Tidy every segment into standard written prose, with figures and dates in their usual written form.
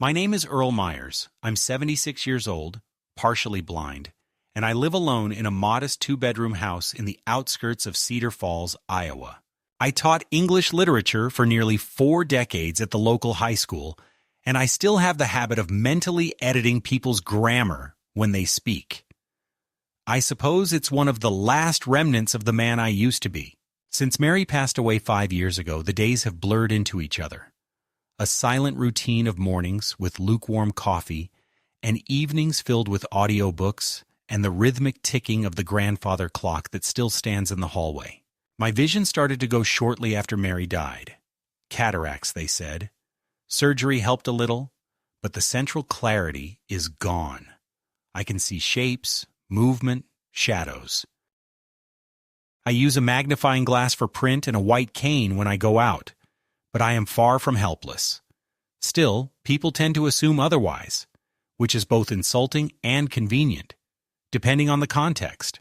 My name is Earl Myers. I'm 76 years old, partially blind, and I live alone in a modest two-bedroom house in the outskirts of Cedar Falls, Iowa. I taught English literature for nearly 4 decades at the local high school, and I still have the habit of mentally editing people's grammar when they speak. I suppose it's one of the last remnants of the man I used to be. Since Mary passed away 5 years ago, the days have blurred into each other. A silent routine of mornings with lukewarm coffee and evenings filled with audiobooks and the rhythmic ticking of the grandfather clock that still stands in the hallway. My vision started to go shortly after Mary died. Cataracts, they said. Surgery helped a little, but the central clarity is gone. I can see shapes, movement, shadows. I use a magnifying glass for print and a white cane when I go out, but I am far from helpless. Still, people tend to assume otherwise, which is both insulting and convenient, depending on the context.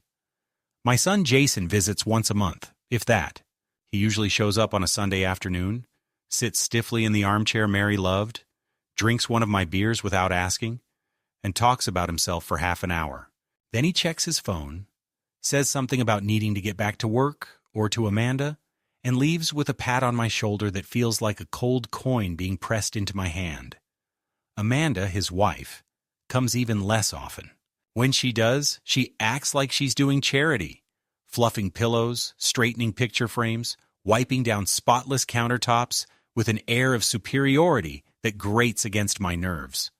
My son Jason visits once a month, if that. He usually shows up on a Sunday afternoon, sits stiffly in the armchair Mary loved, drinks one of my beers without asking, and talks about himself for half an hour. Then he checks his phone, says something about needing to get back to work or to Amanda, and leaves with a pat on my shoulder that feels like a cold coin being pressed into my hand. Amanda, his wife, comes even less often. When she does, she acts like she's doing charity, fluffing pillows, straightening picture frames, wiping down spotless countertops with an air of superiority that grates against my nerves.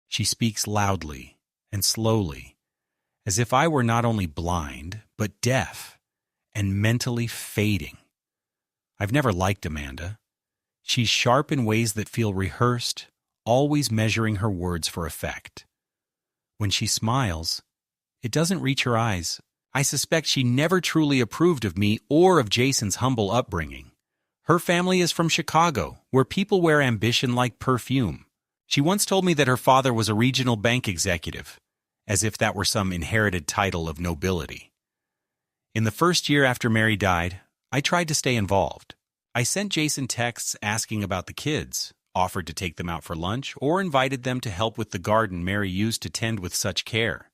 She speaks loudly and slowly, as if I were not only blind, but deaf and mentally fading. I've never liked Amanda. She's sharp in ways that feel rehearsed, always measuring her words for effect. When she smiles, it doesn't reach her eyes. I suspect she never truly approved of me or of Jason's humble upbringing. Her family is from Chicago, where people wear ambition like perfume. She once told me that her father was a regional bank executive, as if that were some inherited title of nobility. In the first year after Mary died, I tried to stay involved. I sent Jason texts asking about the kids, offered to take them out for lunch, or invited them to help with the garden Mary used to tend with such care.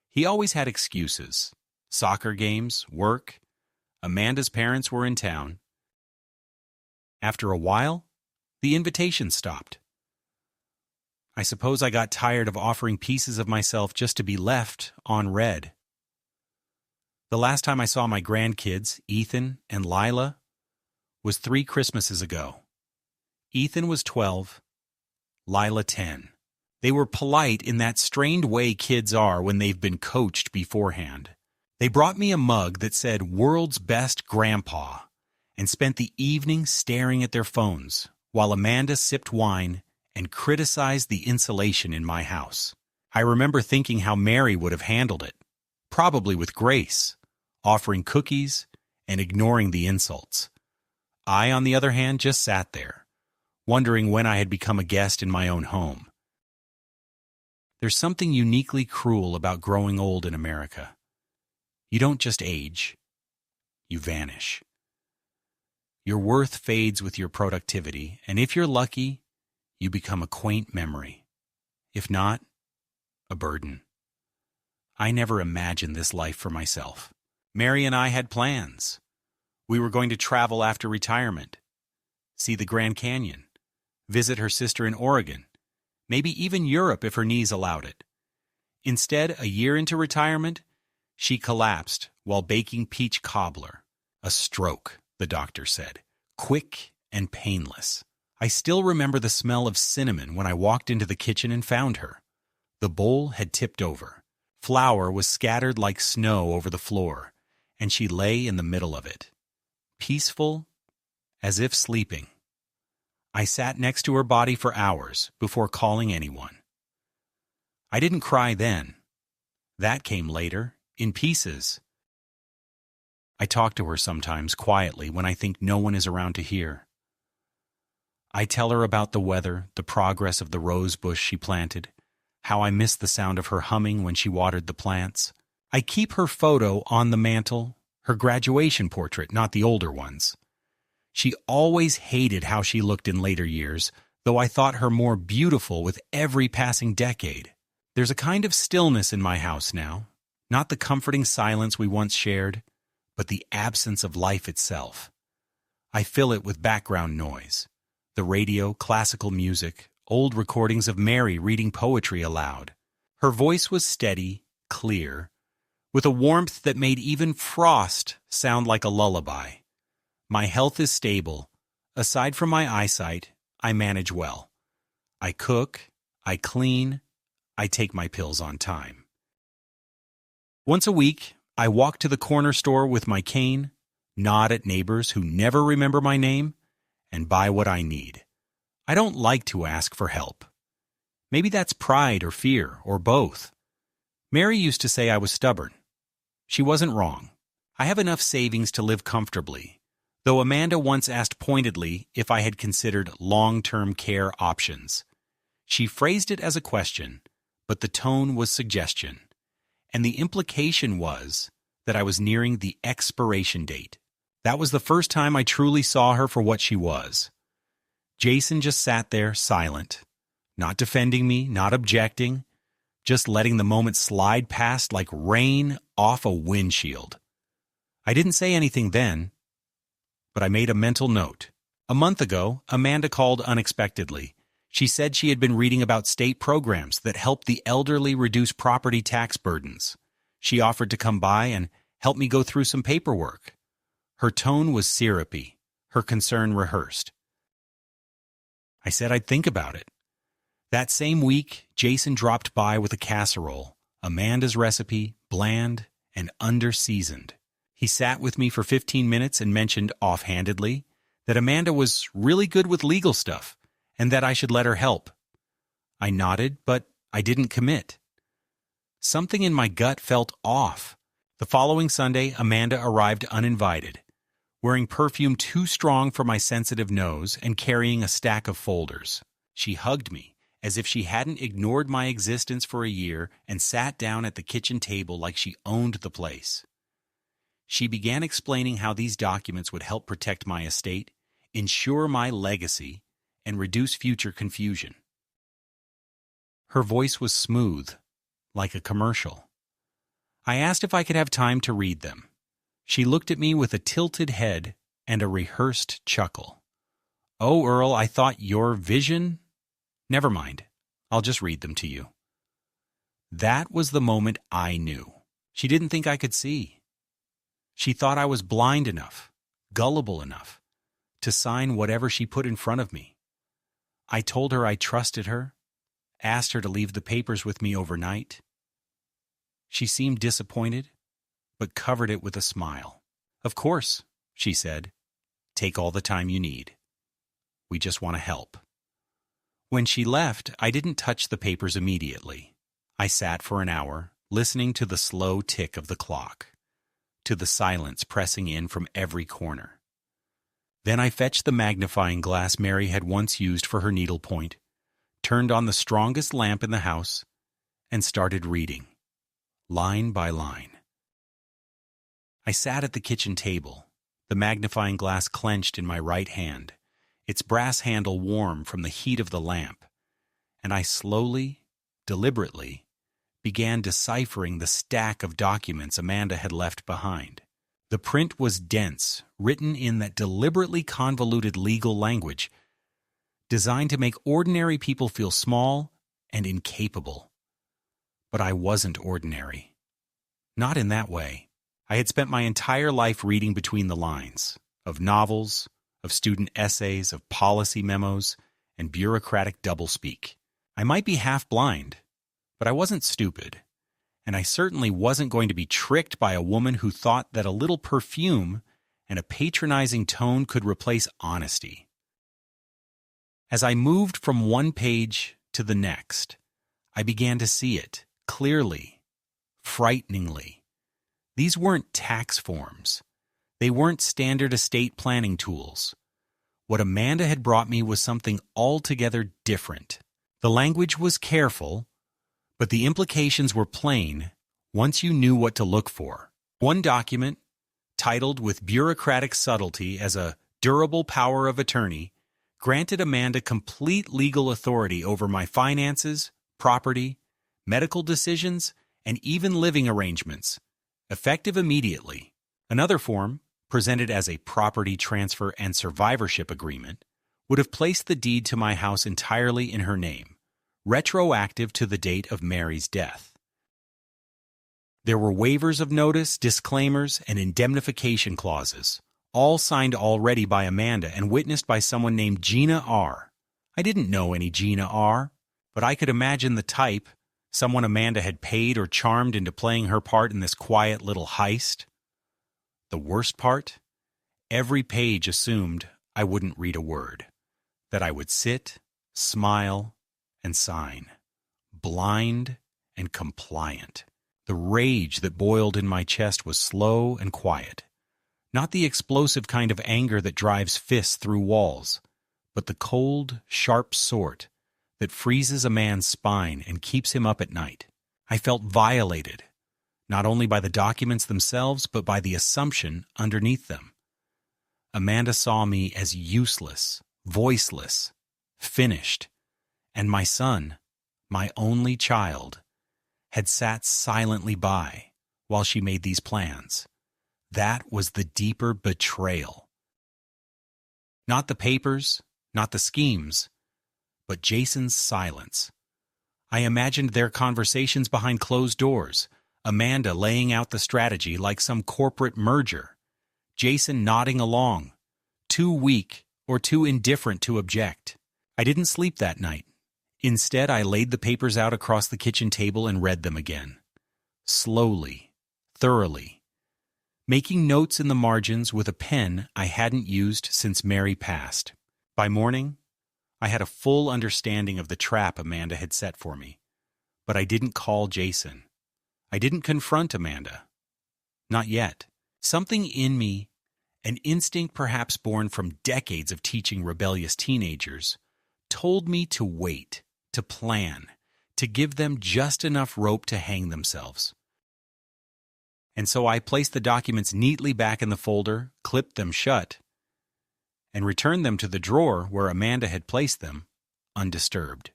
He always had excuses. Soccer games, work. Amanda's parents were in town. After a while, the invitation stopped. I suppose I got tired of offering pieces of myself just to be left unread. The last time I saw my grandkids, Ethan and Lila, was 3 Christmases ago. Ethan was 12, Lila 10. They were polite in that strained way kids are when they've been coached beforehand. They brought me a mug that said "World's Best Grandpa" and spent the evening staring at their phones while Amanda sipped wine and criticized the insulation in my house. I remember thinking how Mary would have handled it, probably with grace, offering cookies and ignoring the insults. I, on the other hand, just sat there, wondering when I had become a guest in my own home. There's something uniquely cruel about growing old in America. You don't just age, you vanish. Your worth fades with your productivity, and if you're lucky, you become a quaint memory. If not, a burden. I never imagined this life for myself. Mary and I had plans. We were going to travel after retirement, see the Grand Canyon, visit her sister in Oregon, maybe even Europe if her knees allowed it. Instead, a year into retirement, she collapsed while baking peach cobbler. A stroke, the doctor said, quick and painless. I still remember the smell of cinnamon when I walked into the kitchen and found her. The bowl had tipped over. Flour was scattered like snow over the floor, and she lay in the middle of it, peaceful, as if sleeping. I sat next to her body for hours before calling anyone. I didn't cry then. That came later, in pieces. I talk to her sometimes quietly when I think no one is around to hear. I tell her about the weather, the progress of the rose bush she planted, how I missed the sound of her humming when she watered the plants. I keep her photo on the mantel, her graduation portrait, not the older ones. She always hated how she looked in later years, though I thought her more beautiful with every passing decade. There's a kind of stillness in my house now, not the comforting silence we once shared, but the absence of life itself. I fill it with background noise. The radio, classical music, old recordings of Mary reading poetry aloud. Her voice was steady, clear, with a warmth that made even frost sound like a lullaby. My health is stable. Aside from my eyesight, I manage well. I cook, I clean, I take my pills on time. Once a week, I walk to the corner store with my cane, nod at neighbors who never remember my name, and buy what I need. I don't like to ask for help. Maybe that's pride or fear, or both. Mary used to say I was stubborn. She wasn't wrong. I have enough savings to live comfortably, though Amanda once asked pointedly if I had considered long-term care options. She phrased it as a question, but the tone was suggestion, and the implication was that I was nearing the expiration date. That was the first time I truly saw her for what she was. Jason just sat there, silent, not defending me, not objecting, just letting the moment slide past like rain off a windshield. I didn't say anything then, but I made a mental note. A month ago, Amanda called unexpectedly. She said she had been reading about state programs that help the elderly reduce property tax burdens. She offered to come by and help me go through some paperwork. Her tone was syrupy, her concern rehearsed. I said I'd think about it. That same week, Jason dropped by with a casserole, Amanda's recipe, bland and under-seasoned. He sat with me for 15 minutes and mentioned offhandedly that Amanda was really good with legal stuff and that I should let her help. I nodded, but I didn't commit. Something in my gut felt off. The following Sunday, Amanda arrived uninvited, wearing perfume too strong for my sensitive nose and carrying a stack of folders. She hugged me, as if she hadn't ignored my existence for a year, and sat down at the kitchen table like she owned the place. She began explaining how these documents would help protect my estate, ensure my legacy, and reduce future confusion. Her voice was smooth, like a commercial. I asked if I could have time to read them. She looked at me with a tilted head and a rehearsed chuckle. "Oh, Earl, I thought your vision—" "Never mind. I'll just read them to you." That was the moment I knew. She didn't think I could see. She thought I was blind enough, gullible enough, to sign whatever she put in front of me. I told her I trusted her, asked her to leave the papers with me overnight. She seemed disappointed, but covered it with a smile. "Of course," she said. "Take all the time you need. We just want to help." When she left, I didn't touch the papers immediately. I sat for an hour, listening to the slow tick of the clock, to the silence pressing in from every corner. Then I fetched the magnifying glass Mary had once used for her needlepoint, turned on the strongest lamp in the house, and started reading, line by line. I sat at the kitchen table, the magnifying glass clenched in my right hand, its brass handle warm from the heat of the lamp, and I slowly, deliberately, began deciphering the stack of documents Amanda had left behind. The print was dense, written in that deliberately convoluted legal language, designed to make ordinary people feel small and incapable. But I wasn't ordinary. Not in that way. I had spent my entire life reading between the lines, of novels, of student essays, of policy memos, and bureaucratic doublespeak. I might be half blind, but I wasn't stupid, and I certainly wasn't going to be tricked by a woman who thought that a little perfume and a patronizing tone could replace honesty. As I moved from one page to the next, I began to see it clearly, frighteningly. These weren't tax forms. They weren't standard estate planning tools. What Amanda had brought me was something altogether different. The language was careful, but the implications were plain once you knew what to look for. One document, titled with bureaucratic subtlety as a durable power of attorney, granted Amanda complete legal authority over my finances, property, medical decisions, and even living arrangements, effective immediately. Another form, presented as a property transfer and survivorship agreement, would have placed the deed to my house entirely in her name, retroactive to the date of Mary's death. There were waivers of notice, disclaimers, and indemnification clauses, all signed already by Amanda and witnessed by someone named Gina R. I didn't know any Gina R., but I could imagine the type, someone Amanda had paid or charmed into playing her part in this quiet little heist. The worst part? Every page assumed I wouldn't read a word, that I would sit, smile, and sign, blind and compliant. The rage that boiled in my chest was slow and quiet, not the explosive kind of anger that drives fists through walls, but the cold, sharp sort that freezes a man's spine and keeps him up at night. I felt violated, not only by the documents themselves, but by the assumption underneath them. Amanda saw me as useless, voiceless, finished, and my son, my only child, had sat silently by while she made these plans. That was the deeper betrayal. Not the papers, not the schemes, but Jason's silence. I imagined their conversations behind closed doors, Amanda laying out the strategy like some corporate merger, Jason nodding along, too weak or too indifferent to object. I didn't sleep that night. Instead, I laid the papers out across the kitchen table and read them again. Slowly, thoroughly, making notes in the margins with a pen I hadn't used since Mary passed. By morning, I had a full understanding of the trap Amanda had set for me, but I didn't call Jason. I didn't confront Amanda. Not yet. Something in me, an instinct perhaps born from decades of teaching rebellious teenagers, told me to wait, to plan, to give them just enough rope to hang themselves. And so I placed the documents neatly back in the folder, clipped them shut, and returned them to the drawer where Amanda had placed them, undisturbed.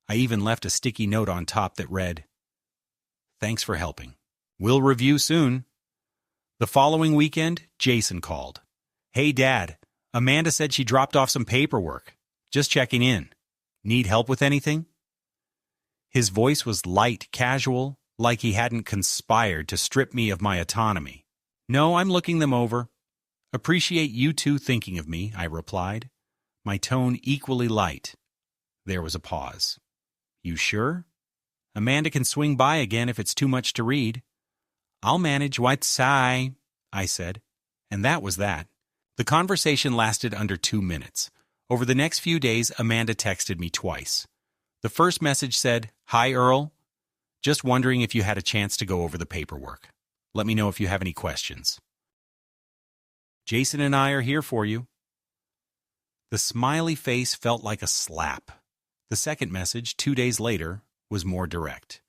I even left a sticky note on top that read, "Thanks for helping. We'll review soon." The following weekend, Jason called. "Hey, Dad, Amanda said she dropped off some paperwork. Just checking in. Need help with anything?" His voice was light, casual, like he hadn't conspired to strip me of my autonomy. "No, I'm looking them over. Appreciate you two thinking of me," I replied, my tone equally light. There was a pause. "You sure? Amanda can swing by again if it's too much to read." "I'll manage what's I said, and that was that. The conversation lasted under 2 minutes. Over the next few days, Amanda texted me twice. The first message said, "Hi, Earl. Just wondering if you had a chance to go over the paperwork. Let me know if you have any questions. Jason and I are here for you." The smiley face felt like a slap. The second message, 2 days later, was more direct.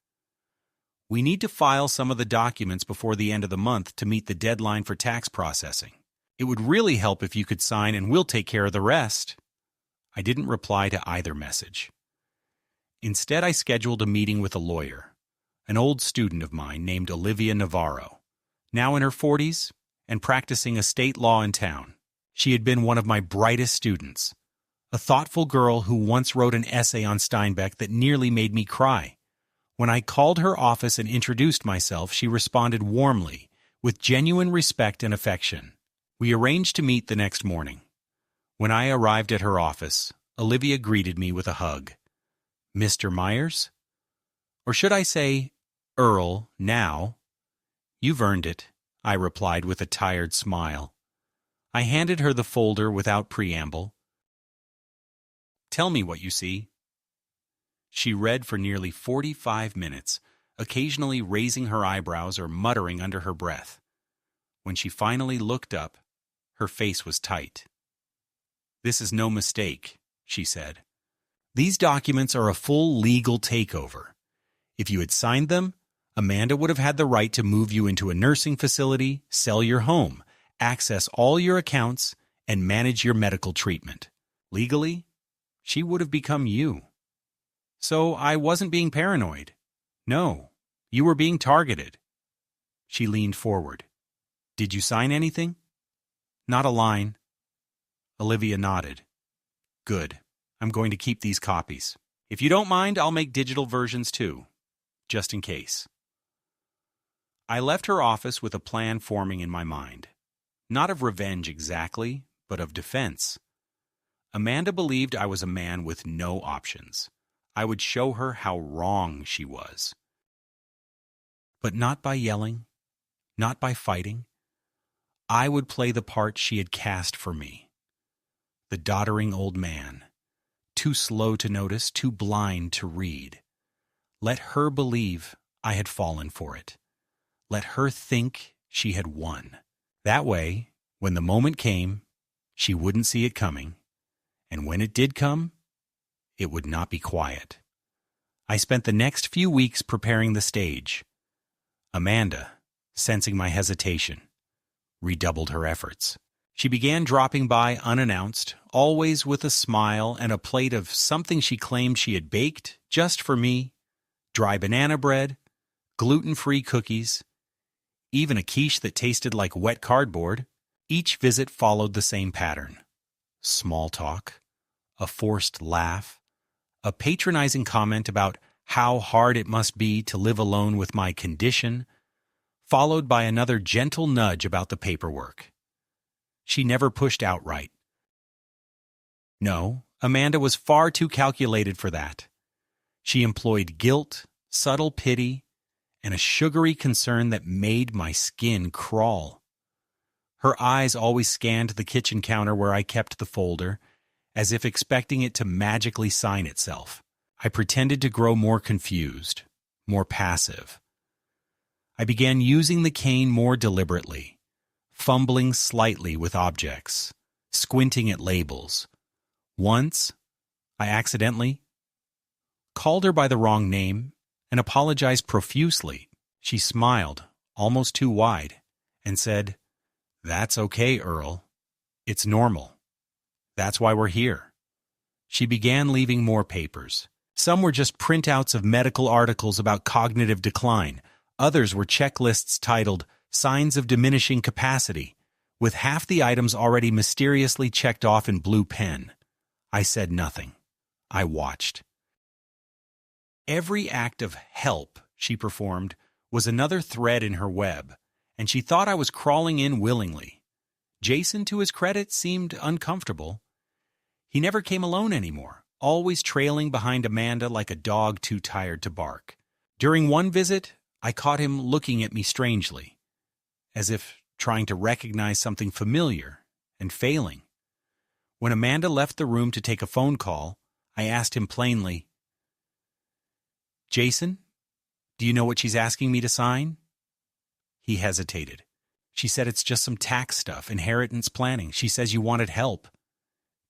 "We need to file some of the documents before the end of the month to meet the deadline for tax processing. It would really help if you could sign and we'll take care of the rest." I didn't reply to either message. Instead, I scheduled a meeting with a lawyer, an old student of mine named Olivia Navarro, now in her 40s and practicing estate law in town. She had been one of my brightest students, a thoughtful girl who once wrote an essay on Steinbeck that nearly made me cry. When I called her office and introduced myself, she responded warmly, with genuine respect and affection. We arranged to meet the next morning. When I arrived at her office, Olivia greeted me with a hug. "Mr. Myers? Or should I say, Earl, now?" "You've earned it," I replied with a tired smile. I handed her the folder without preamble. "Tell me what you see." She read for nearly 45 minutes, occasionally raising her eyebrows or muttering under her breath. When she finally looked up, her face was tight. "This is no mistake," she said. "These documents are a full legal takeover. If you had signed them, Amanda would have had the right to move you into a nursing facility, sell your home, access all your accounts, and manage your medical treatment. Legally, she would have become you. So I wasn't being paranoid. No, you were being targeted. She leaned forward. Did you sign anything? Not a line. Olivia nodded. Good. I'm going to keep these copies. If you don't mind, I'll make digital versions too, just in case. I left her office with a plan forming in my mind. Not of revenge exactly, but of defense. Amanda believed I was a man with no options. I would show her how wrong she was. But not by yelling, not by fighting. I would play the part she had cast for me. The doddering old man, too slow to notice, too blind to read. Let her believe I had fallen for it. Let her think she had won. That way, when the moment came, she wouldn't see it coming. And when it did come, it would not be quiet. I spent the next few weeks preparing the stage. Amanda, sensing my hesitation, redoubled her efforts. She began dropping by unannounced, always with a smile and a plate of something she claimed she had baked just for me, dry banana bread, gluten-free cookies, even a quiche that tasted like wet cardboard. Each visit followed the same pattern. Small talk, a forced laugh, a patronizing comment about how hard it must be to live alone with my condition, followed by another gentle nudge about the paperwork. She never pushed outright. No, Amanda was far too calculated for that. She employed guilt, subtle pity, and a sugary concern that made my skin crawl. Her eyes always scanned the kitchen counter where I kept the folder, as if expecting it to magically sign itself. I pretended to grow more confused, more passive. I began using the cane more deliberately, fumbling slightly with objects, squinting at labels. Once, I accidentally called her by the wrong name and apologized profusely. She smiled, almost too wide, and said, "That's okay, Earl. It's normal. That's why we're here." She began leaving more papers. Some were just printouts of medical articles about cognitive decline. Others were checklists titled Signs of Diminishing Capacity, with half the items already mysteriously checked off in blue pen. I said nothing. I watched. Every act of help she performed was another thread in her web, and she thought I was crawling in willingly. Jason, to his credit, seemed uncomfortable. He never came alone anymore, always trailing behind Amanda like a dog too tired to bark. During one visit, I caught him looking at me strangely, as if trying to recognize something familiar and failing. When Amanda left the room to take a phone call, I asked him plainly, "Jason, do you know what she's asking me to sign?" He hesitated. "She said it's just some tax stuff, inheritance planning. She says you wanted help."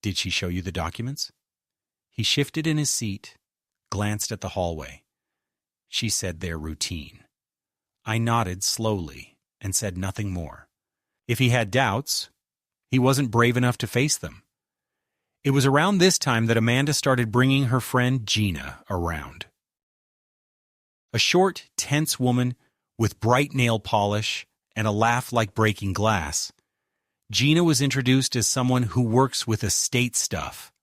"Did she show you the documents?" He shifted in his seat, glanced at the hallway. "She said they're routine." I nodded slowly and said nothing more. If he had doubts, he wasn't brave enough to face them. It was around this time that Amanda started bringing her friend Gina around. A short, tense woman with bright nail polish and a laugh like breaking glass, Gina was introduced as someone who works with estate stuff.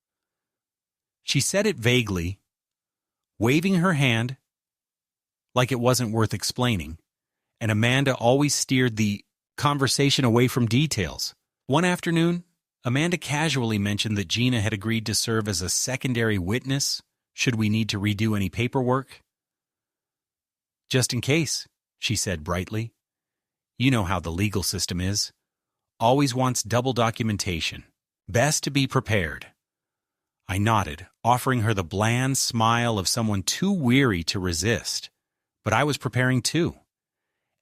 She said it vaguely, waving her hand like it wasn't worth explaining, and Amanda always steered the conversation away from details. One afternoon, Amanda casually mentioned that Gina had agreed to serve as a secondary witness should we need to redo any paperwork. "Just in case," she said brightly. "You know how the legal system is. Always wants double documentation. Best to be prepared." I nodded, offering her the bland smile of someone too weary to resist. But I was preparing too.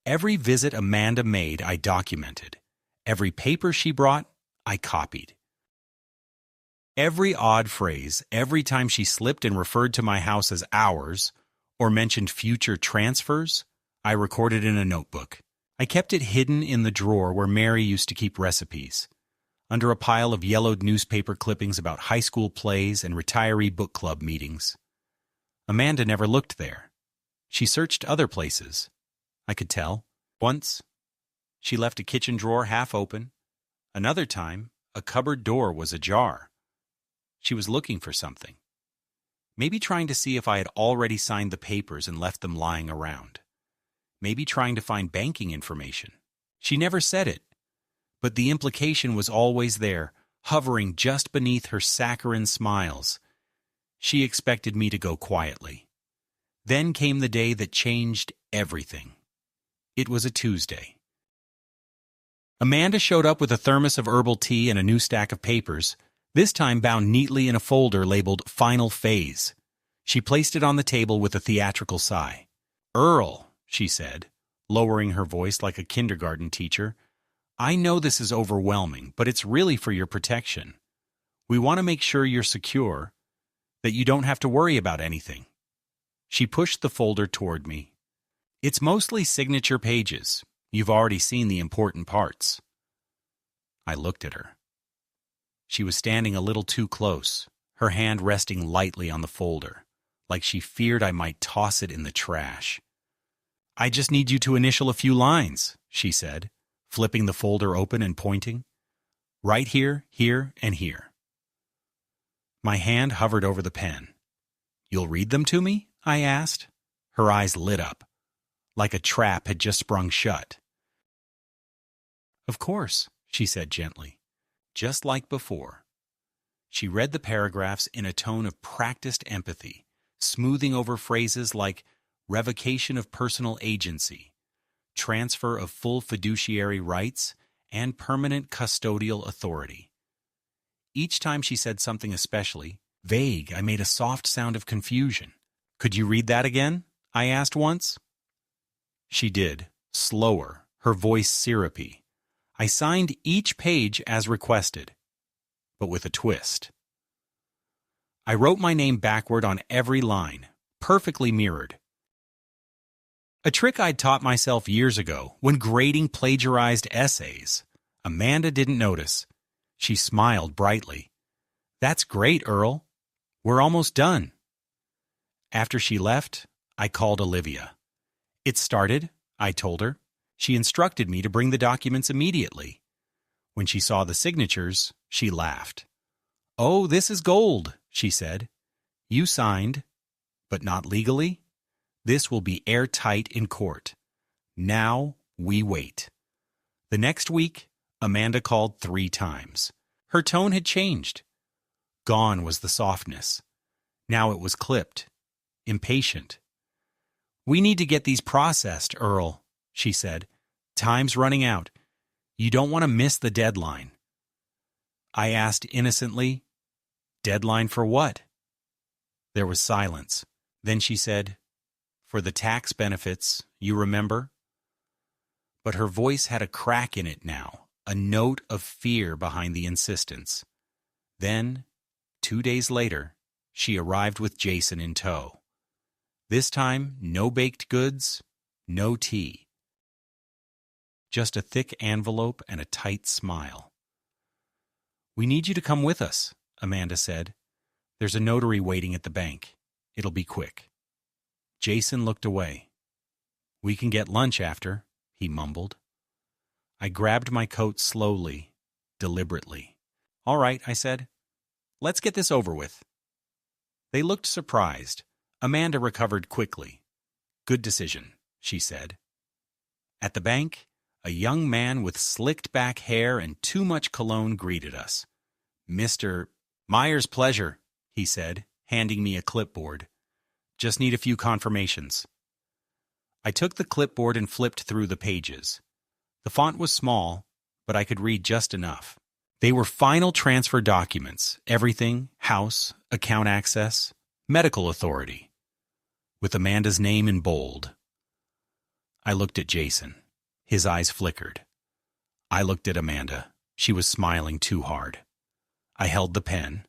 Every visit Amanda made, I documented. Every paper she brought, I copied. Every odd phrase, every time she slipped and referred to my house as ours, or mentioned future transfers, I recorded in a notebook. I kept it hidden in the drawer where Mary used to keep recipes. under a pile of yellowed newspaper clippings about high school plays and retiree book club meetings. Amanda never looked there. She searched other places. I could tell. Once, she left a kitchen drawer half open. Another time, a cupboard door was ajar. She was looking for something. Maybe trying to see if I had already signed the papers and left them lying around. Maybe trying to find banking information. She never said it, but the implication was always there, hovering just beneath her saccharine smiles. She expected me to go quietly. Then came the day that changed everything. It was a Tuesday. Amanda showed up with a thermos of herbal tea and a new stack of papers, this time bound neatly in a folder labeled Final Phase. She placed it on the table with a theatrical sigh. "Earl," she said, lowering her voice like a kindergarten teacher, "I know this is overwhelming, but it's really for your protection. We want to make sure you're secure, that you don't have to worry about anything." She pushed the folder toward me. "It's mostly signature pages. You've already seen the important parts." I looked at her. She was standing a little too close, her hand resting lightly on the folder, like she feared I might toss it in the trash. "I just need you to initial a few lines," she said, flipping the folder open and pointing. "Right here, here, and here." My hand hovered over the pen. "You'll read them to me?" I asked. Her eyes lit up, like a trap had just sprung shut. "Of course," she said gently, just like before. She read the paragraphs in a tone of practiced empathy, smoothing over phrases like revocation of personal agency, transfer of full fiduciary rights, and permanent custodial authority. Each time she said something especially vague, I made a soft sound of confusion. "Could you read that again?" I asked once. She did, slower, her voice syrupy. I signed each page as requested, but with a twist. I wrote my name backward on every line, perfectly mirrored. A trick I'd taught myself years ago when grading plagiarized essays. Amanda didn't notice. She smiled brightly. "That's great, Earl. We're almost done." After she left, I called Olivia. "It started," I told her. She instructed me to bring the documents immediately. When she saw the signatures, she laughed. "Oh, this is gold," she said. "You signed, but not legally. This will be airtight in court. Now we wait." The next week, Amanda called 3 times. Her tone had changed. Gone was the softness. Now it was clipped, impatient. "We need to get these processed, Earl," she said. "Time's running out. You don't want to miss the deadline." I asked innocently, "Deadline for what?" There was silence. Then she said, "For the tax benefits, you remember?" But her voice had a crack in it now, a note of fear behind the insistence. Then, 2 days later, she arrived with Jason in tow. This time, no baked goods, no tea. Just a thick envelope and a tight smile. "We need you to come with us," Amanda said. "There's a notary waiting at the bank. It'll be quick." Jason looked away. "We can get lunch after," he mumbled. I grabbed my coat slowly, deliberately. "All right," I said. "Let's get this over with." They looked surprised. Amanda recovered quickly. "Good decision," she said. At the bank, a young man with slicked back hair and too much cologne greeted us. "Mr. Myers' pleasure," he said, handing me a clipboard. "Just need a few confirmations." I took the clipboard and flipped through the pages. The font was small, but I could read just enough. They were final transfer documents, everything, house, account access, medical authority, with Amanda's name in bold. I looked at Jason. His eyes flickered. I looked at Amanda. She was smiling too hard. I held the pen,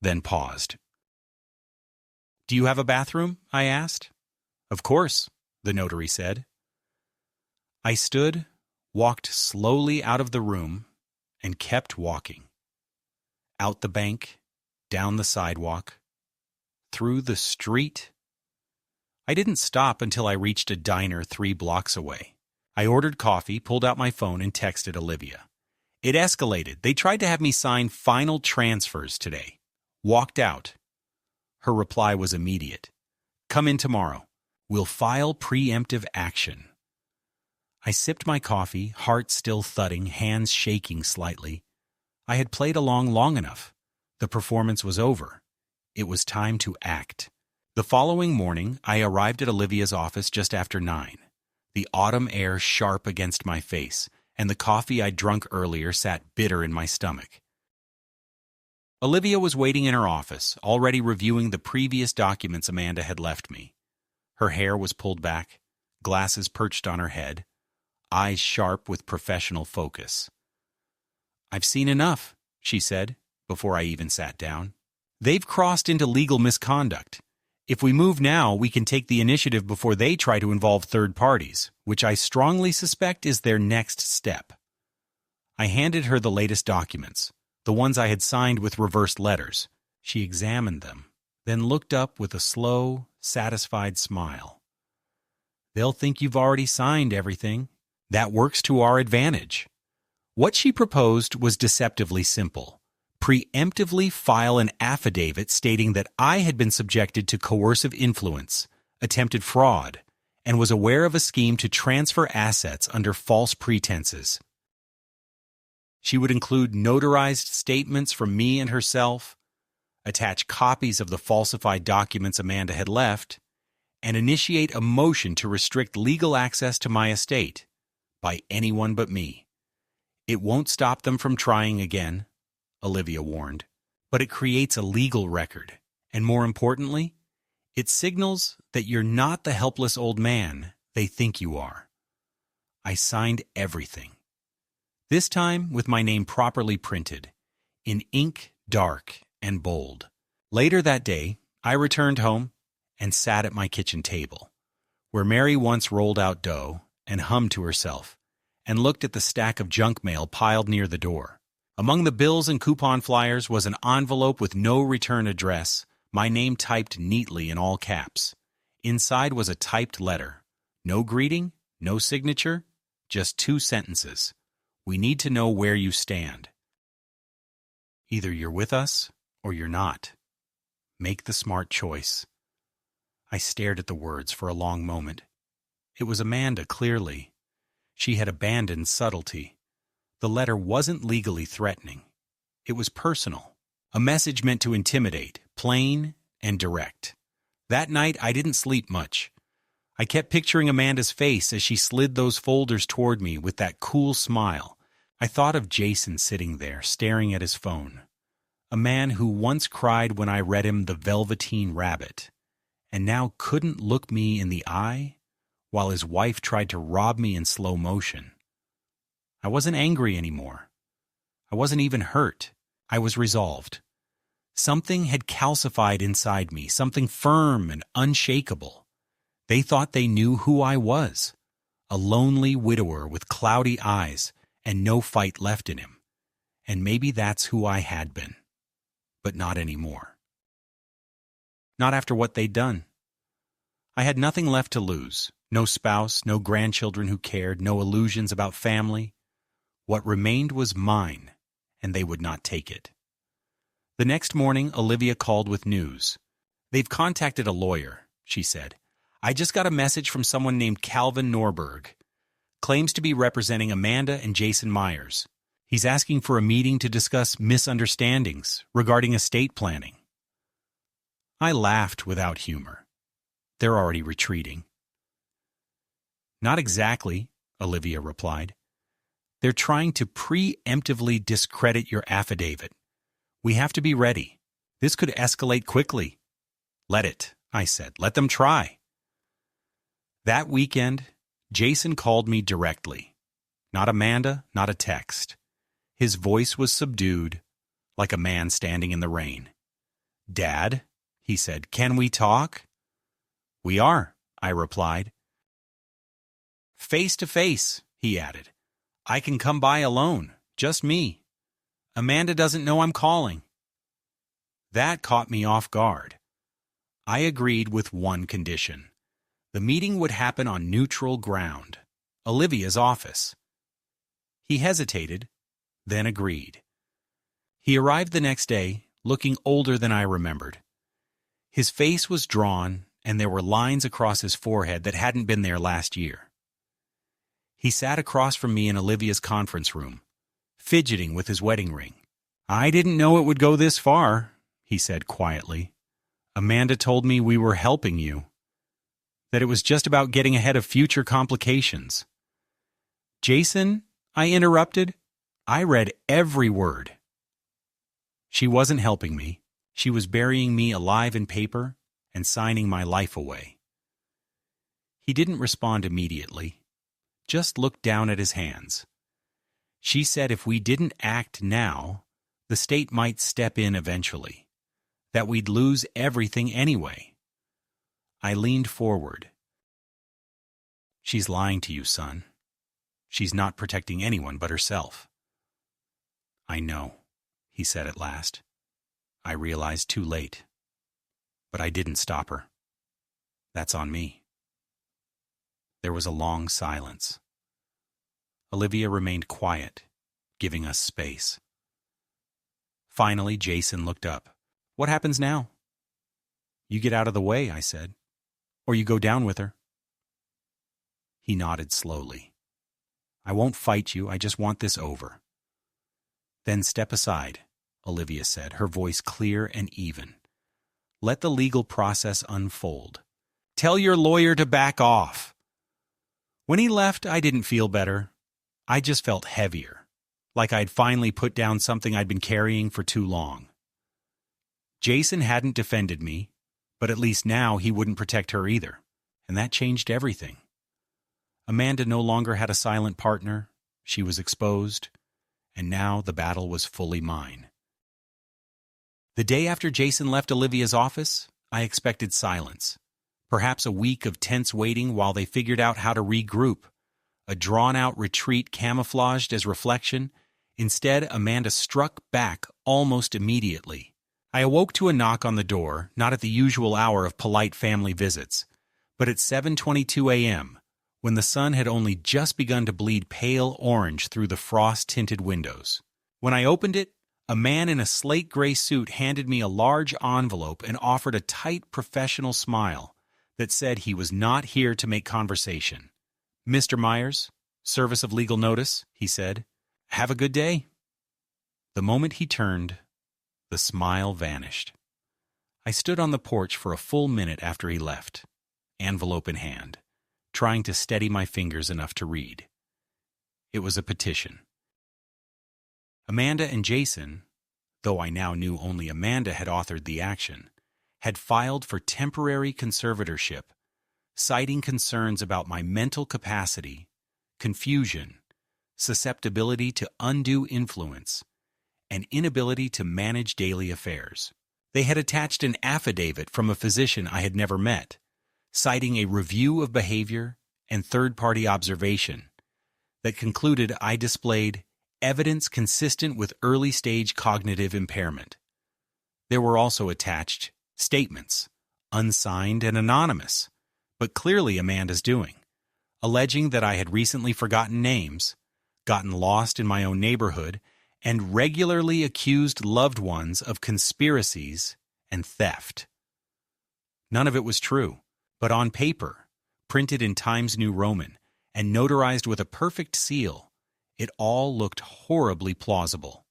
then paused. "Do you have a bathroom?" I asked. "Of course," the notary said. I stood, walked slowly out of the room, and kept walking. Out the bank, down the sidewalk, through the street. I didn't stop until I reached a diner 3 blocks away. I ordered coffee, pulled out my phone, and texted Olivia. It escalated. They tried to have me sign final transfers today. Walked out. Her reply was immediate. Come in tomorrow. We'll file preemptive action. I sipped my coffee, heart still thudding, hands shaking slightly. I had played along long enough. The performance was over. It was time to act. The following morning, I arrived at Olivia's office just after 9. The autumn air sharp against my face, and the coffee I'd drunk earlier sat bitter in my stomach. Olivia was waiting in her office, already reviewing the previous documents Amanda had left me. Her hair was pulled back, glasses perched on her head, eyes sharp with professional focus. I've seen enough, she said, before I even sat down. They've crossed into legal misconduct. If we move now, we can take the initiative before they try to involve third parties, which I strongly suspect is their next step. I handed her the latest documents, the ones I had signed with reversed letters. She examined them, then looked up with a slow, satisfied smile. They'll think you've already signed everything. That works to our advantage. What she proposed was deceptively simple. Preemptively file an affidavit stating that I had been subjected to coercive influence, attempted fraud, and was aware of a scheme to transfer assets under false pretenses. She would include notarized statements from me and herself, attach copies of the falsified documents Amanda had left, and initiate a motion to restrict legal access to my estate by anyone but me. It won't stop them from trying again, Olivia warned, but it creates a legal record, and more importantly, it signals that you're not the helpless old man they think you are. I signed everything. This time with my name properly printed, in ink dark and bold. Later that day, I returned home and sat at my kitchen table, where Mary once rolled out dough and hummed to herself, and looked at the stack of junk mail piled near the door. Among the bills and coupon flyers was an envelope with no return address, my name typed neatly in all caps. Inside was a typed letter. No greeting, no signature, just 2 sentences. We need to know where you stand. Either you're with us or you're not. Make the smart choice. I stared at the words for a long moment. It was Amanda, clearly. She had abandoned subtlety. The letter wasn't legally threatening. It was personal. A message meant to intimidate, plain and direct. That night, I didn't sleep much. I kept picturing Amanda's face as she slid those folders toward me with that cool smile. I thought of Jason sitting there, staring at his phone. A man who once cried when I read him The Velveteen Rabbit, and now couldn't look me in the eye while his wife tried to rob me in slow motion. I wasn't angry anymore. I wasn't even hurt. I was resolved. Something had calcified inside me, something firm and unshakable. They thought they knew who I was, a lonely widower with cloudy eyes and no fight left in him. And maybe that's who I had been, but not anymore. Not after what they'd done. I had nothing left to lose. No spouse, no grandchildren who cared, no illusions about family. What remained was mine, and they would not take it. The next morning, Olivia called with news. They've contacted a lawyer, she said. I just got a message from someone named Calvin Norberg. Claims to be representing Amanda and Jason Myers. He's asking for a meeting to discuss misunderstandings regarding estate planning. I laughed without humor. They're already retreating. Not exactly, Olivia replied. They're trying to preemptively discredit your affidavit. We have to be ready. This could escalate quickly. Let it, I said. Let them try. That weekend, Jason called me directly. Not Amanda, not a text. His voice was subdued, like a man standing in the rain. Dad, he said, can we talk? We are, I replied. Face to face, he added. I can come by alone, just me. Amanda doesn't know I'm calling." That caught me off guard. I agreed with one condition. The meeting would happen on neutral ground, Olivia's office. He hesitated, then agreed. He arrived the next day, looking older than I remembered. His face was drawn, and there were lines across his forehead that hadn't been there last year. He sat across from me in Olivia's conference room, fidgeting with his wedding ring. "I didn't know it would go this far," he said quietly. "Amanda told me we were helping you, that it was just about getting ahead of future complications." "Jason," I interrupted, "I read every word." She wasn't helping me. She was burying me alive in paper and signing my life away. He didn't respond immediately, just looked down at his hands. She said if we didn't act now, the state might step in eventually, that we'd lose everything anyway. I leaned forward. "She's lying to you, son. She's not protecting anyone but herself." "I know," he said at last. I realized too late. But I didn't stop her. That's on me. There was a long silence. Olivia remained quiet, giving us space. Finally, Jason looked up. "What happens now?" "You get out of the way," I said. "Or you go down with her." He nodded slowly. "I won't fight you, I just want this over." "Then step aside," Olivia said, her voice clear and even. "Let the legal process unfold. Tell your lawyer to back off." When he left, I didn't feel better. I just felt heavier, like I'd finally put down something I'd been carrying for too long. Jason hadn't defended me, but at least now he wouldn't protect her either, and that changed everything. Amanda no longer had a silent partner. She was exposed, and now the battle was fully mine. The day after Jason left Olivia's office, I expected silence. Perhaps a week of tense waiting while they figured out how to regroup. A drawn-out retreat camouflaged as reflection. Instead, Amanda struck back almost immediately. I awoke to a knock on the door, not at the usual hour of polite family visits, but at 7:22 a.m., when the sun had only just begun to bleed pale orange through the frost-tinted windows. When I opened it, a man in a slate-gray suit handed me a large envelope and offered a tight professional smile that said he was not here to make conversation. "Mr. Myers, Service of Legal Notice," he said. "Have a good day." The moment he turned, the smile vanished. I stood on the porch for a full minute after he left, envelope in hand, trying to steady my fingers enough to read. It was a petition. Amanda and Jason, though I now knew only Amanda had authored the action, had filed for temporary conservatorship, citing concerns about my mental capacity, confusion, susceptibility to undue influence, and inability to manage daily affairs. They had attached an affidavit from a physician I had never met, citing a review of behavior and third-party observation that concluded I displayed evidence consistent with early-stage cognitive impairment. There were also attached statements, unsigned and anonymous, but clearly Amanda's doing, alleging that I had recently forgotten names, gotten lost in my own neighborhood, and regularly accused loved ones of conspiracies and theft. None of it was true, but on paper, printed in Times New Roman, and notarized with a perfect seal, it all looked horribly plausible.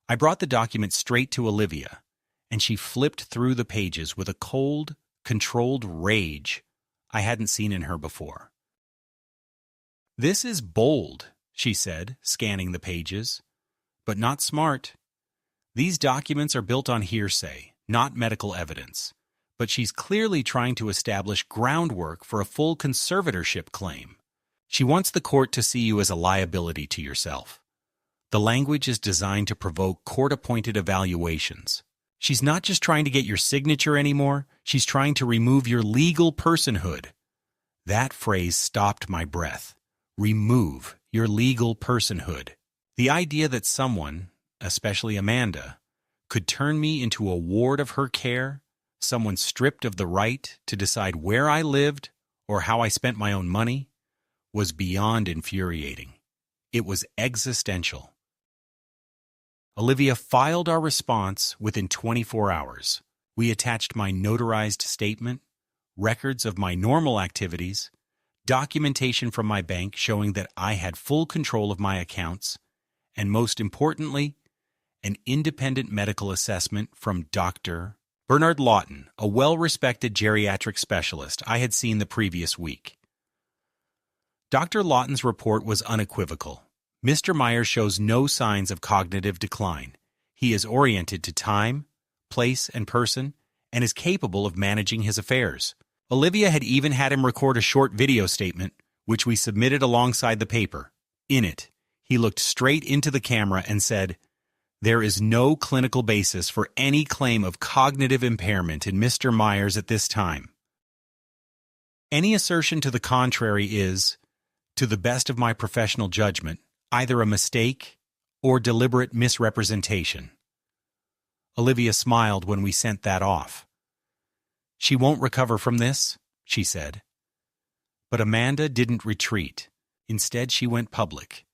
I brought the document straight to Olivia, and she flipped through the pages with a cold, controlled rage I hadn't seen in her before. "This is bold," she said, scanning the pages, "but not smart. These documents are built on hearsay, not medical evidence, but she's clearly trying to establish groundwork for a full conservatorship claim. She wants the court to see you as a liability to yourself. The language is designed to provoke court-appointed evaluations. She's not just trying to get your signature anymore, she's trying to remove your legal personhood." That phrase stopped my breath. Remove your legal personhood. The idea that someone, especially Amanda, could turn me into a ward of her care, someone stripped of the right to decide where I lived or how I spent my own money, was beyond infuriating. It was existential. Olivia filed our response within 24 hours. We attached my notarized statement, records of my normal activities, documentation from my bank showing that I had full control of my accounts, and most importantly, an independent medical assessment from Dr. Bernard Lawton, a well-respected geriatric specialist I had seen the previous week. Dr. Lawton's report was unequivocal. Mr. Myers shows no signs of cognitive decline. He is oriented to time, place, and person, and is capable of managing his affairs. Olivia had even had him record a short video statement, which we submitted alongside the paper. In it, he looked straight into the camera and said, "There is no clinical basis for any claim of cognitive impairment in Mr. Myers at this time. Any assertion to the contrary is, to the best of my professional judgment, either a mistake or deliberate misrepresentation." Olivia smiled when we sent that off. "She won't recover from this," she said. But Amanda didn't retreat. Instead, she went public.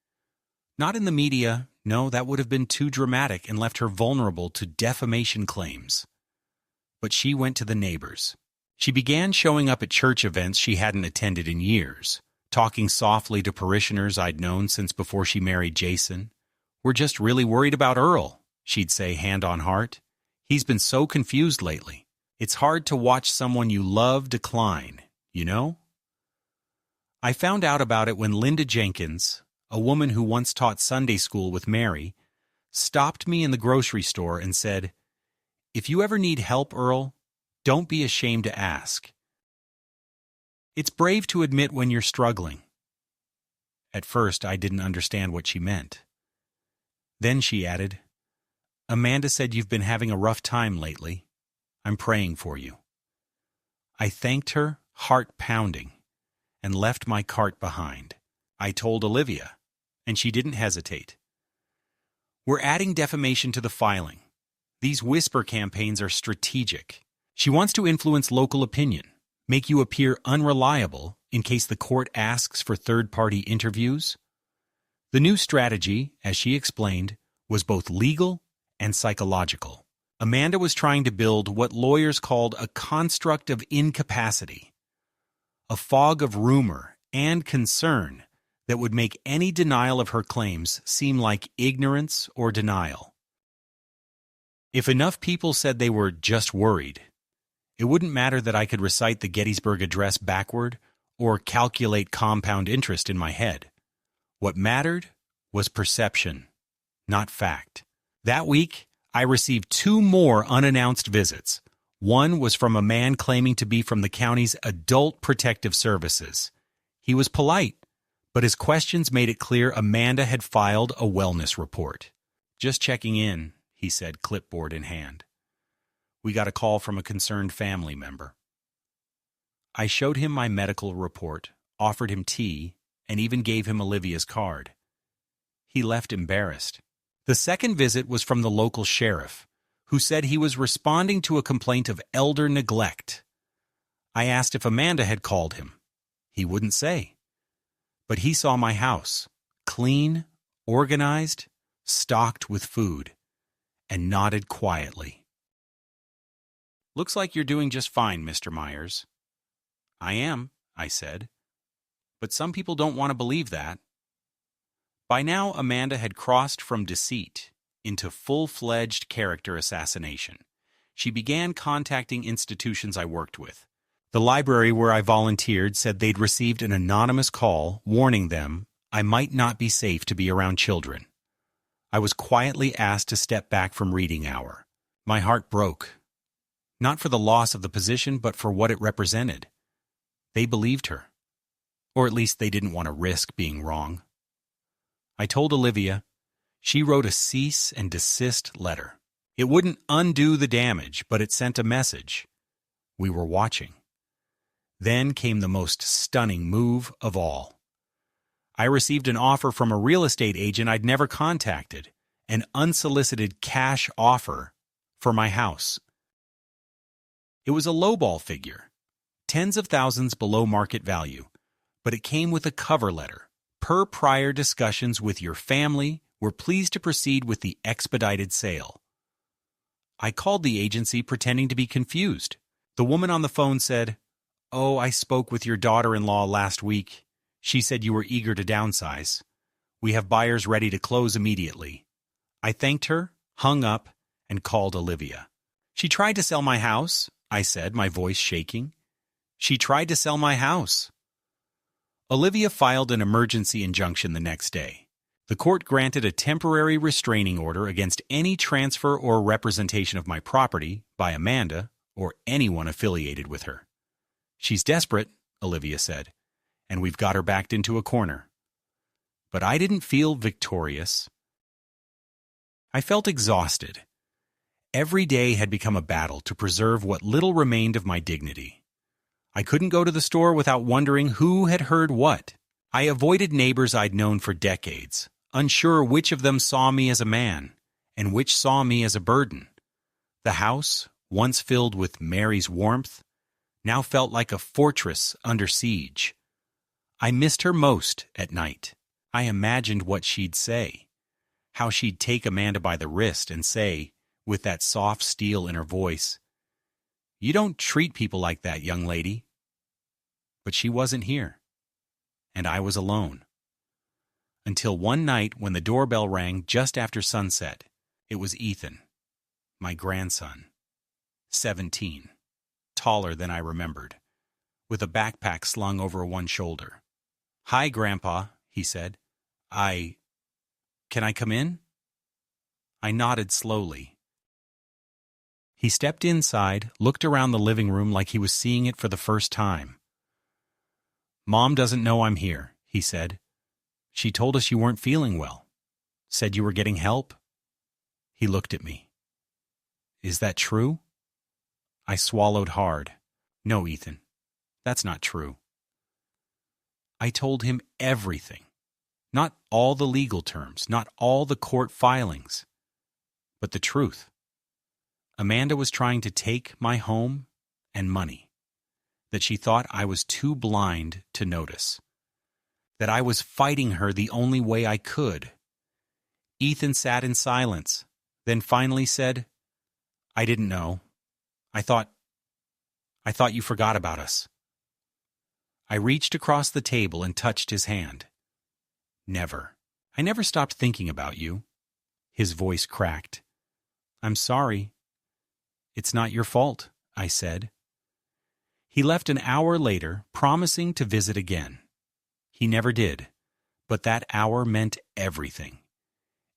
Not in the media, no, that would have been too dramatic and left her vulnerable to defamation claims. But she went to the neighbors. She began showing up at church events she hadn't attended in years, talking softly to parishioners I'd known since before she married Jason. "We're just really worried about Earl," she'd say, hand on heart. "He's been so confused lately. It's hard to watch someone you love decline, you know?" I found out about it when Linda Jenkins, a woman who once taught Sunday school with Mary, stopped me in the grocery store and said, "If you ever need help, Earl, don't be ashamed to ask. It's brave to admit when you're struggling." At first, I didn't understand what she meant. Then she added, "Amanda said you've been having a rough time lately. I'm praying for you." I thanked her, heart pounding, and left my cart behind. I told Olivia, and she didn't hesitate. "We're adding defamation to the filing. These whisper campaigns are strategic. She wants to influence local opinion, make you appear unreliable in case the court asks for third-party interviews." The new strategy, as she explained, was both legal and psychological. Amanda was trying to build what lawyers called a construct of incapacity, a fog of rumor and concern that would make any denial of her claims seem like ignorance or denial. If enough people said they were just worried, it wouldn't matter that I could recite the Gettysburg Address backward or calculate compound interest in my head. What mattered was perception, not fact. That week, I received 2 more unannounced visits. One was from a man claiming to be from the county's Adult Protective Services. He was polite, but his questions made it clear Amanda had filed a wellness report. "Just checking in," he said, clipboard in hand. "We got a call from a concerned family member." I showed him my medical report, offered him tea, and even gave him Olivia's card. He left embarrassed. The second visit was from the local sheriff, who said he was responding to a complaint of elder neglect. I asked if Amanda had called him. He wouldn't say. But he saw my house, clean, organized, stocked with food, and nodded quietly. "Looks like you're doing just fine, Mr. Myers." "I am," I said. "But some people don't want to believe that." By now, Amanda had crossed from deceit into full-fledged character assassination. She began contacting institutions I worked with. The library where I volunteered said they'd received an anonymous call warning them I might not be safe to be around children. I was quietly asked to step back from reading hour. My heart broke. Not for the loss of the position, but for what it represented. They believed her. Or at least they didn't want to risk being wrong. I told Olivia. She wrote a cease and desist letter. It wouldn't undo the damage, but it sent a message. We were watching. Then came the most stunning move of all. I received an offer from a real estate agent I'd never contacted, an unsolicited cash offer for my house. It was a lowball figure, tens of thousands below market value, but it came with a cover letter. Per prior discussions with your family, we're pleased to proceed with the expedited sale. I called the agency pretending to be confused. The woman on the phone said, "Oh, I spoke with your daughter-in-law last week. She said you were eager to downsize. We have buyers ready to close immediately." I thanked her, hung up, and called Olivia. "She tried to sell my house," I said, my voice shaking. "She tried to sell my house." Olivia filed an emergency injunction the next day. The court granted a temporary restraining order against any transfer or representation of my property by Amanda or anyone affiliated with her. "She's desperate," Olivia said, "and we've got her backed into a corner." But I didn't feel victorious. I felt exhausted. Every day had become a battle to preserve what little remained of my dignity. I couldn't go to the store without wondering who had heard what. I avoided neighbors I'd known for decades, unsure which of them saw me as a man and which saw me as a burden. The house, once filled with Mary's warmth, now felt like a fortress under siege. I missed her most at night. I imagined what she'd say, how she'd take Amanda by the wrist and say, with that soft steel in her voice, "You don't treat people like that, young lady." But she wasn't here, and I was alone. Until one night when the doorbell rang just after sunset. It was Ethan, my grandson, 17, taller than I remembered, with a backpack slung over one shoulder. "Hi, Grandpa," he said. Can I come in?" I nodded slowly. He stepped inside, looked around the living room like he was seeing it for the first time. "Mom doesn't know I'm here," he said. "She told us you weren't feeling well. Said you were getting help." He looked at me. "Is that true?" I swallowed hard. "No, Ethan, that's not true." I told him everything. Not all the legal terms, not all the court filings, but the truth. Amanda was trying to take my home and money, that she thought I was too blind to notice, that I was fighting her the only way I could. Ethan sat in silence, then finally said, "I didn't know. I thought you forgot about us." I reached across the table and touched his hand. "Never. I never stopped thinking about you." His voice cracked. "I'm sorry." "It's not your fault," I said. He left an hour later, promising to visit again. He never did, but that hour meant everything.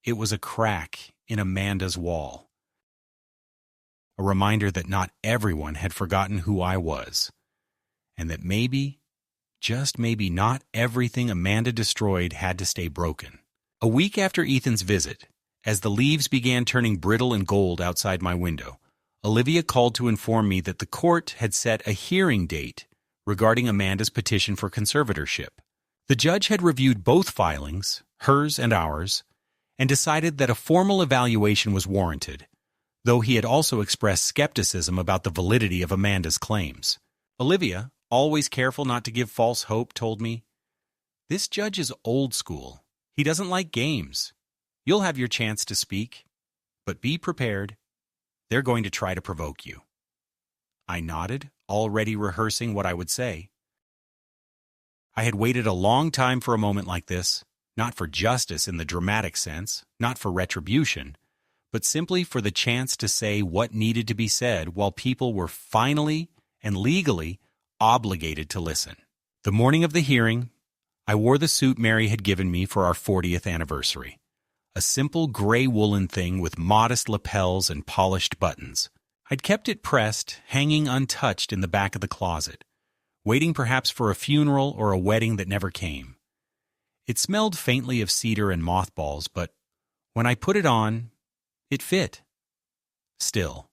It was a crack in Amanda's wall. A reminder that not everyone had forgotten who I was, and that maybe, just maybe, not everything Amanda destroyed had to stay broken. A week after Ethan's visit, as the leaves began turning brittle and gold outside my window, Olivia called to inform me that the court had set a hearing date regarding Amanda's petition for conservatorship. The judge had reviewed both filings, hers and ours, and decided that a formal evaluation was warranted, though he had also expressed skepticism about the validity of Amanda's claims. Olivia, always careful not to give false hope, told me, "This judge is old school. He doesn't like games. You'll have your chance to speak, but be prepared. They're going to try to provoke you." I nodded, already rehearsing what I would say. I had waited a long time for a moment like this, not for justice in the dramatic sense, not for retribution, but simply for the chance to say what needed to be said while people were finally and legally obligated to listen. The morning of the hearing, I wore the suit Mary had given me for our 40th anniversary. A simple gray woolen thing with modest lapels and polished buttons. I'd kept it pressed, hanging untouched in the back of the closet, waiting perhaps for a funeral or a wedding that never came. It smelled faintly of cedar and mothballs, but when I put it on, it fit. Still.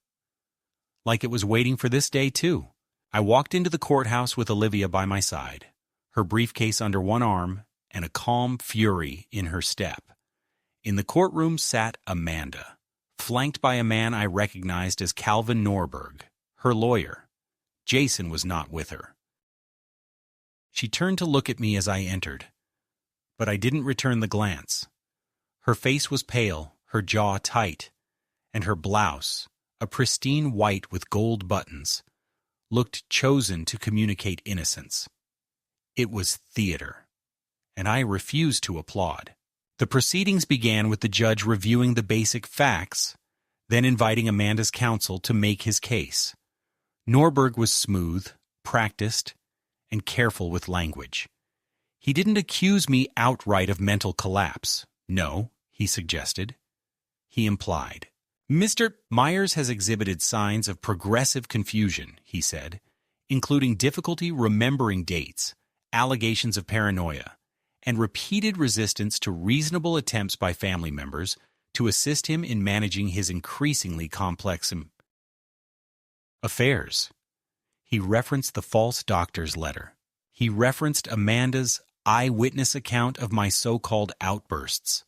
Like it was waiting for this day, too. I walked into the courthouse with Olivia by my side, her briefcase under one arm and a calm fury in her step. In the courtroom sat Amanda, flanked by a man I recognized as Calvin Norberg, her lawyer. Jason was not with her. She turned to look at me as I entered, but I didn't return the glance. Her face was pale, her jaw tight, and her blouse, a pristine white with gold buttons, looked chosen to communicate innocence. It was theater, and I refused to applaud. The proceedings began with the judge reviewing the basic facts, then inviting Amanda's counsel to make his case. Norberg was smooth, practiced, and careful with language. He didn't accuse me outright of mental collapse. No, he suggested. He implied. Mr. Myers has exhibited signs of progressive confusion, he said, including difficulty remembering dates, allegations of paranoia, and repeated resistance to reasonable attempts by family members to assist him in managing his increasingly complex affairs. He referenced the false doctor's letter. He referenced Amanda's eyewitness account of my so-called outbursts.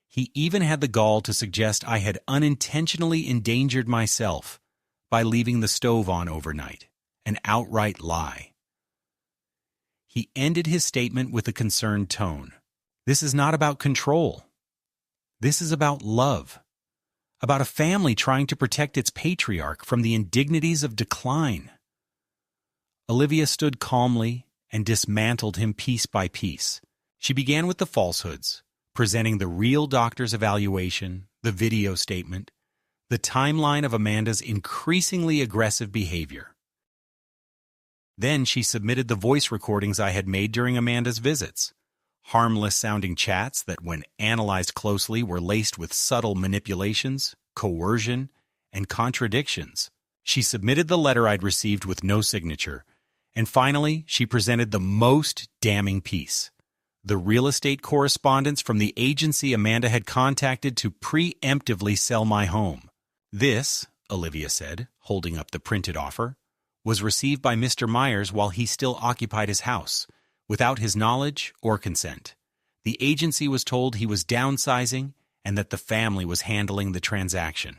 He even had the gall to suggest I had unintentionally endangered myself by leaving the stove on overnight, an outright lie. He ended his statement with a concerned tone. This is not about control. This is about love, about a family trying to protect its patriarch from the indignities of decline. Olivia stood calmly and dismantled him piece by piece. She began with the falsehoods, presenting the real doctor's evaluation, the video statement, the timeline of Amanda's increasingly aggressive behavior. Then she submitted the voice recordings I had made during Amanda's visits, harmless-sounding chats that, when analyzed closely, were laced with subtle manipulations, coercion, and contradictions. She submitted the letter I'd received with no signature, and finally she presented the most damning piece. The real estate correspondence from the agency Amanda had contacted to preemptively sell my home. This, Olivia said, holding up the printed offer, was received by Mr. Myers while he still occupied his house, without his knowledge or consent. The agency was told he was downsizing and that the family was handling the transaction.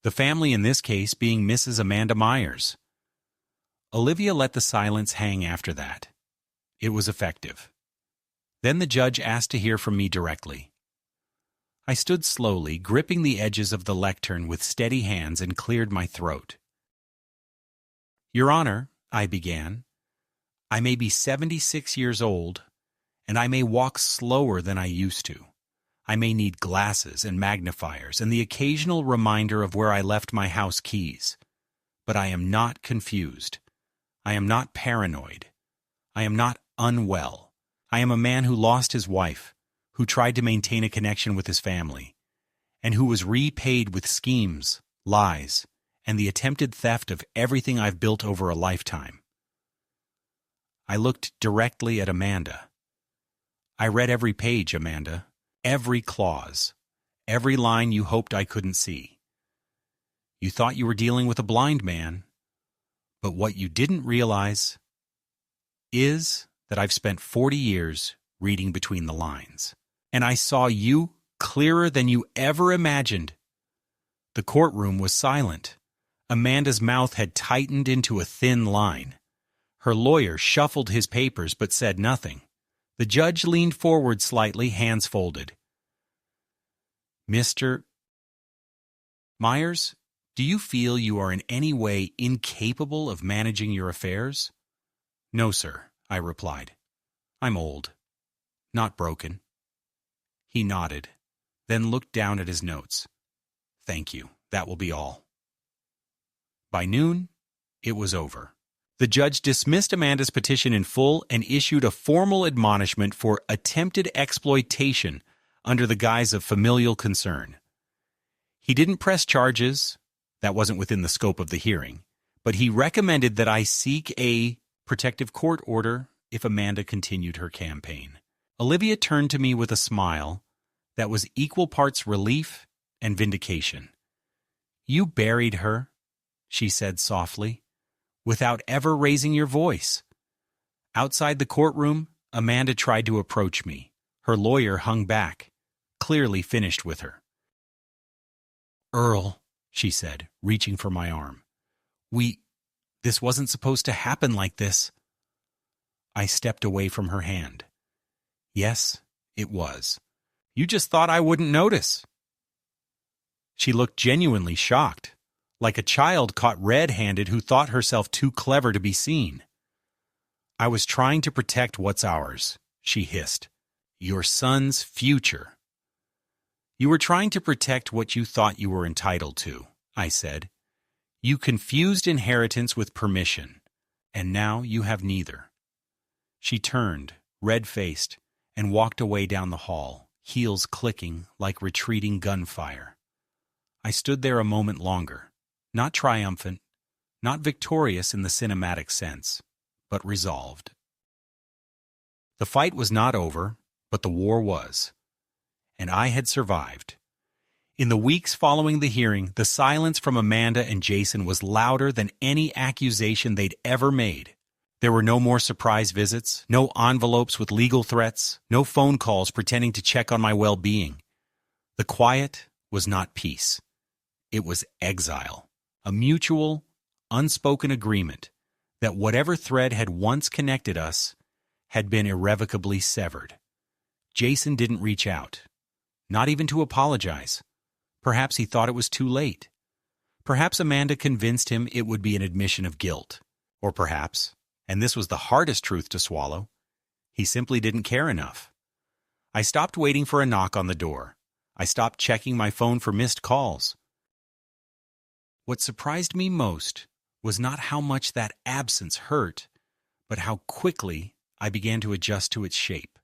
The family in this case being Mrs. Amanda Myers. Olivia let the silence hang after that. It was effective. Then the judge asked to hear from me directly. I stood slowly, gripping the edges of the lectern with steady hands, and cleared my throat. Your Honor, I began, I may be 76 years old, and I may walk slower than I used to. I may need glasses and magnifiers and the occasional reminder of where I left my house keys. But I am not confused. I am not paranoid. I am not unwell. I am a man who lost his wife, who tried to maintain a connection with his family, and who was repaid with schemes, lies, and the attempted theft of everything I've built over a lifetime. I looked directly at Amanda. I read every page, Amanda, every clause, every line you hoped I couldn't see. You thought you were dealing with a blind man, but what you didn't realize is that I've spent 40 years reading between the lines, and I saw you clearer than you ever imagined. The courtroom was silent. Amanda's mouth had tightened into a thin line. Her lawyer shuffled his papers but said nothing. The judge leaned forward slightly, hands folded. Mr. Myers, do you feel you are in any way incapable of managing your affairs? No, sir, I replied. I'm old, not broken. He nodded, then looked down at his notes. Thank you, that will be all. By noon, it was over. The judge dismissed Amanda's petition in full and issued a formal admonishment for attempted exploitation under the guise of familial concern. He didn't press charges, that wasn't within the scope of the hearing, but he recommended that I seek a protective court order if Amanda continued her campaign. Olivia turned to me with a smile that was equal parts relief and vindication. You buried her, she said softly, without ever raising your voice. Outside the courtroom, Amanda tried to approach me. Her lawyer hung back, clearly finished with her. "Earl," she said, reaching for my arm. This wasn't supposed to happen like this." I stepped away from her hand. "Yes, it was. You just thought I wouldn't notice." She looked genuinely shocked, like a child caught red-handed who thought herself too clever to be seen. "I was trying to protect what's ours," she hissed. "Your son's future." "You were trying to protect what you thought you were entitled to," I said. "You confused inheritance with permission, and now you have neither." She turned, red-faced, and walked away down the hall, heels clicking like retreating gunfire. I stood there a moment longer, not triumphant, not victorious in the cinematic sense, but resolved. The fight was not over, but the war was. And I had survived. In the weeks following the hearing, the silence from Amanda and Jason was louder than any accusation they'd ever made. There were no more surprise visits, no envelopes with legal threats, no phone calls pretending to check on my well-being. The quiet was not peace. It was exile, a mutual, unspoken agreement that whatever thread had once connected us had been irrevocably severed. Jason didn't reach out, not even to apologize. Perhaps he thought it was too late. Perhaps Amanda convinced him it would be an admission of guilt. Or perhaps, and this was the hardest truth to swallow, he simply didn't care enough. I stopped waiting for a knock on the door. I stopped checking my phone for missed calls. What surprised me most was not how much that absence hurt, but how quickly I began to adjust to its shape.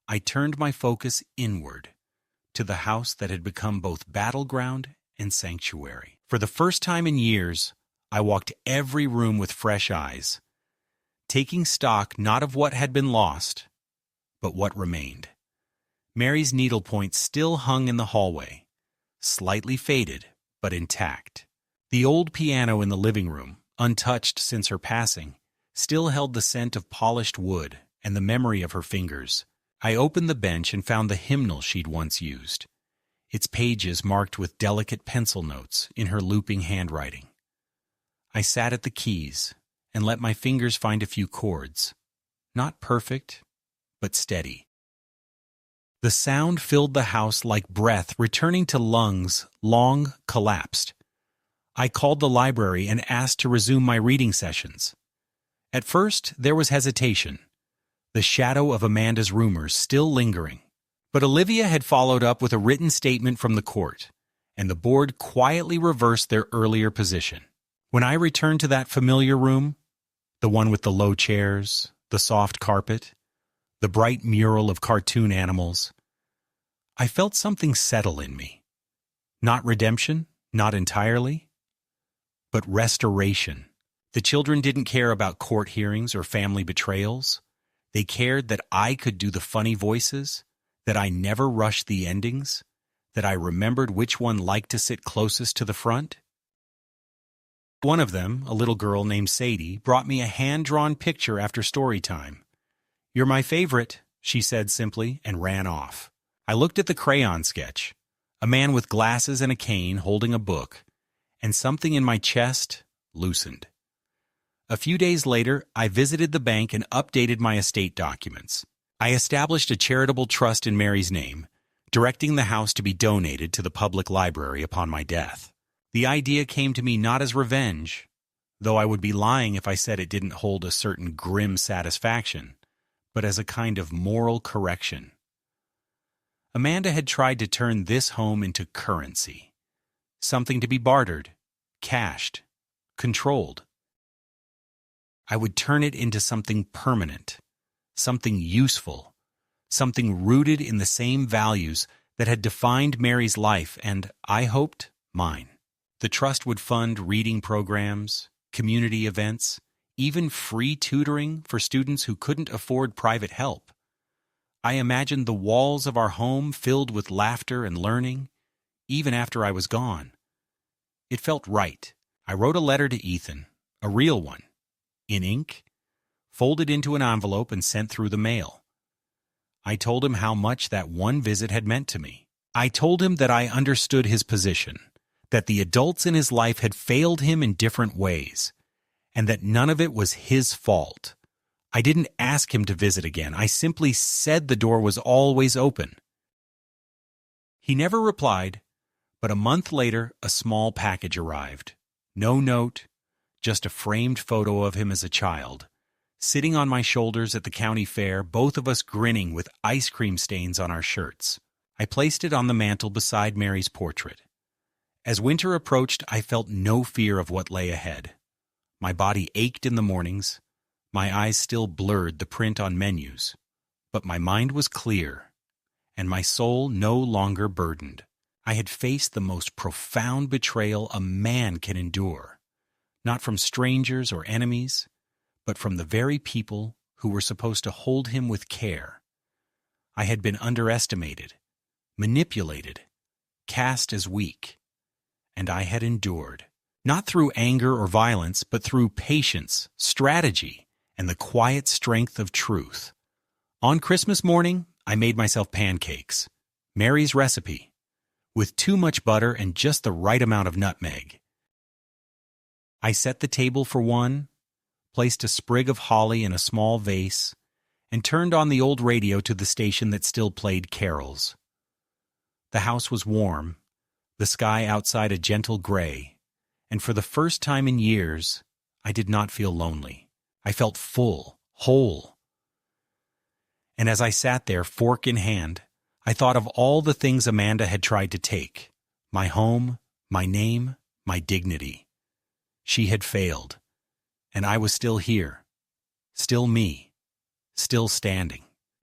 I turned my focus inward, to the house that had become both battleground and sanctuary. For the first time in years, I walked every room with fresh eyes, taking stock not of what had been lost, but what remained. Mary's needlepoint still hung in the hallway, slightly faded, but intact. The old piano in the living room, untouched since her passing, still held the scent of polished wood and the memory of her fingers. I opened the bench and found the hymnal she'd once used, its pages marked with delicate pencil notes in her looping handwriting. I sat at the keys and let my fingers find a few chords, not perfect, but steady. The sound filled the house like breath returning to lungs long collapsed. I called the library and asked to resume my reading sessions. At first, there was hesitation, the shadow of Amanda's rumors still lingering. But Olivia had followed up with a written statement from the court, and the board quietly reversed their earlier position. When I returned to that familiar room, the one with the low chairs, the soft carpet, the bright mural of cartoon animals, I felt something settle in me. Not redemption, not entirely, but restoration. The children didn't care about court hearings or family betrayals. They cared that I could do the funny voices, that I never rushed the endings, that I remembered which one liked to sit closest to the front. One of them, a little girl named Sadie, brought me a hand-drawn picture after story time. "You're my favorite," she said simply, and ran off. I looked at the crayon sketch, a man with glasses and a cane holding a book, and something in my chest loosened. A few days later, I visited the bank and updated my estate documents. I established a charitable trust in Mary's name, directing the house to be donated to the public library upon my death. The idea came to me not as revenge, though I would be lying if I said it didn't hold a certain grim satisfaction, but as a kind of moral correction. Amanda had tried to turn this home into currency, something to be bartered, cashed, controlled. I would turn it into something permanent, something useful, something rooted in the same values that had defined Mary's life and, I hoped, mine. The trust would fund reading programs, community events, even free tutoring for students who couldn't afford private help. I imagined the walls of our home filled with laughter and learning, even after I was gone. It felt right. I wrote a letter to Ethan, a real one, in ink, folded into an envelope and sent through the mail. I told him how much that one visit had meant to me. I told him that I understood his position, that the adults in his life had failed him in different ways, and that none of it was his fault. I didn't ask him to visit again. I simply said the door was always open. He never replied, but a month later, a small package arrived. No note, just a framed photo of him as a child, sitting on my shoulders at the county fair, both of us grinning with ice cream stains on our shirts. I placed it on the mantel beside Mary's portrait. As winter approached, I felt no fear of what lay ahead. My body ached in the mornings. My eyes still blurred the print on menus, but my mind was clear, and my soul no longer burdened. I had faced the most profound betrayal a man can endure, not from strangers or enemies, but from the very people who were supposed to hold him with care. I had been underestimated, manipulated, cast as weak, and I had endured, not through anger or violence, but through patience, strategy, and the quiet strength of truth. On Christmas morning, I made myself pancakes, Mary's recipe, with too much butter and just the right amount of nutmeg. I set the table for one, placed a sprig of holly in a small vase, and turned on the old radio to the station that still played carols. The house was warm, the sky outside a gentle gray, and for the first time in years, I did not feel lonely. I felt full, whole. And as I sat there, fork in hand, I thought of all the things Amanda had tried to take: my home, my name, my dignity. She had failed, and I was still here, still me, still standing.